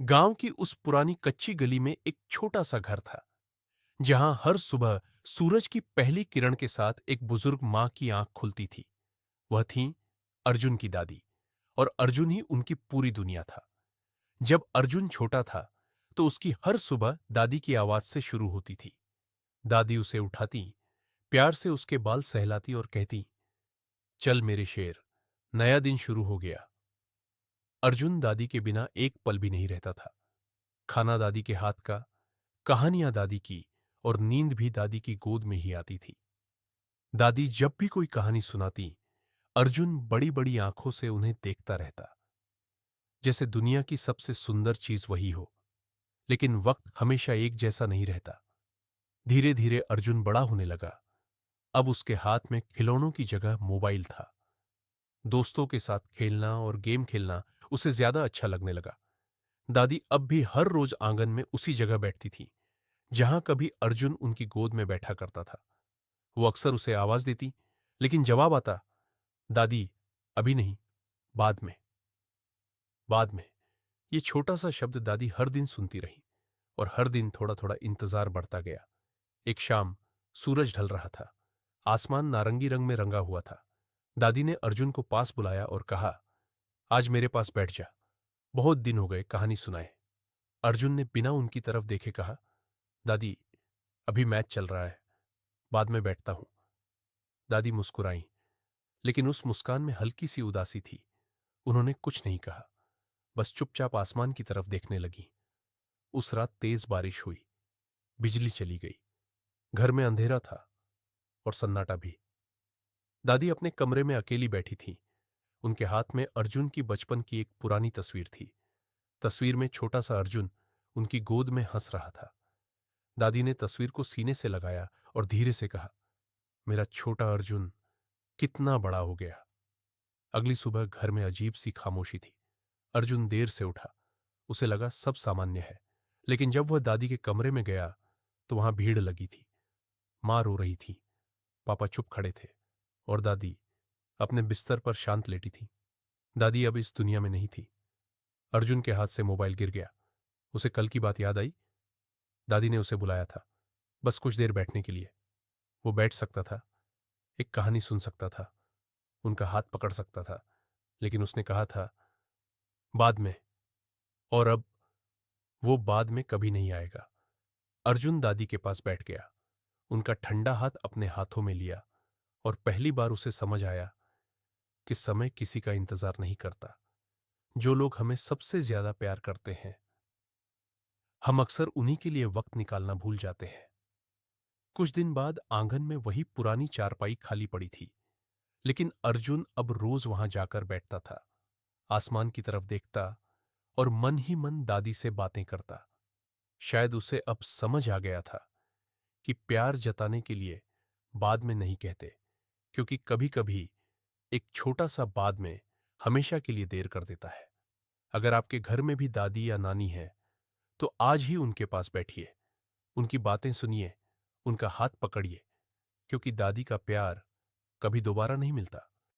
गांव की उस पुरानी कच्ची गली में एक छोटा सा घर था जहां हर सुबह सूरज की पहली किरण के साथ एक बुजुर्ग मां की आंख खुलती थी। वह थी अर्जुन की दादी, और अर्जुन ही उनकी पूरी दुनिया था। जब अर्जुन छोटा था तो उसकी हर सुबह दादी की आवाज से शुरू होती थी। दादी उसे उठाती, प्यार से उसके बाल सहलाती और कहती, चल मेरे शेर, नया दिन शुरू हो गया। अर्जुन दादी के बिना एक पल भी नहीं रहता था। खाना दादी के हाथ का, कहानियां दादी की, और नींद भी दादी की गोद में ही आती थी। दादी जब भी कोई कहानी सुनाती, अर्जुन बड़ी बड़ी आंखों से उन्हें देखता रहता, जैसे दुनिया की सबसे सुंदर चीज वही हो। लेकिन वक्त हमेशा एक जैसा नहीं रहता। धीरे धीरे अर्जुन बड़ा होने लगा। अब उसके हाथ में खिलौनों की जगह मोबाइल था। दोस्तों के साथ खेलना और गेम खेलना उसे ज्यादा अच्छा लगने लगा। दादी अब भी हर रोज आंगन में उसी जगह बैठती थी जहां कभी अर्जुन उनकी गोद में बैठा करता था। वो अक्सर उसे आवाज देती, लेकिन जवाब आता, दादी, अभी नहीं, बाद में, बाद में। ये छोटा सा शब्द दादी हर दिन सुनती रही, और हर दिन थोड़ा थोड़ा इंतजार बढ़ता गया। एक शाम सूरज ढल रहा था। आसमान नारंगी रंग में रंगा हुआ था। दादी ने अर्जुन को पास बुलाया और कहा, आज मेरे पास बैठ जा, बहुत दिन हो गए कहानी सुनाए। अर्जुन ने बिना उनकी तरफ देखे कहा, दादी, अभी मैच चल रहा है, बाद में बैठता हूं। दादी मुस्कुराई, लेकिन उस मुस्कान में हल्की सी उदासी थी। उन्होंने कुछ नहीं कहा, बस चुपचाप आसमान की तरफ देखने लगी। उस रात तेज बारिश हुई, बिजली चली गई, घर में अंधेरा था और सन्नाटा भी। दादी अपने कमरे में अकेली बैठी थी। उनके हाथ में अर्जुन की बचपन की एक पुरानी तस्वीर थी। तस्वीर में छोटा सा अर्जुन उनकी गोद में हंस रहा था। दादी ने तस्वीर को सीने से लगाया और धीरे से कहा, मेरा छोटा अर्जुन कितना बड़ा हो गया। अगली सुबह घर में अजीब सी खामोशी थी। अर्जुन देर से उठा। उसे लगा सब सामान्य है, लेकिन जब वह दादी के कमरे में गया तो वहां भीड़ लगी थी। मां रो रही थी, पापा चुप खड़े थे, और दादी अपने बिस्तर पर शांत लेटी थी। दादी अब इस दुनिया में नहीं थी। अर्जुन के हाथ से मोबाइल गिर गया। उसे कल की बात याद आई। दादी ने उसे बुलाया था, बस कुछ देर बैठने के लिए। वो बैठ सकता था, एक कहानी सुन सकता था, उनका हाथ पकड़ सकता था, लेकिन उसने कहा था, बाद में। और अब वो बाद में कभी नहीं आएगा। अर्जुन दादी के पास बैठ गया, उनका ठंडा हाथ अपने हाथों में लिया, और पहली बार उसे समझ आया कि समय किसी का इंतजार नहीं करता। जो लोग हमें सबसे ज्यादा प्यार करते हैं, हम अक्सर उन्हीं के लिए वक्त निकालना भूल जाते हैं। कुछ दिन बाद आंगन में वही पुरानी चारपाई खाली पड़ी थी, लेकिन अर्जुन अब रोज वहां जाकर बैठता था, आसमान की तरफ देखता और मन ही मन दादी से बातें करता। शायद उसे अब समझ आ गया था कि प्यार जताने के लिए बाद में नहीं कहते, क्योंकि कभी कभी एक छोटा सा बाद में हमेशा के लिए देर कर देता है। अगर आपके घर में भी दादी या नानी है, तो आज ही उनके पास बैठिए, उनकी बातें सुनिए, उनका हाथ पकड़िए, क्योंकि दादी का प्यार कभी दोबारा नहीं मिलता।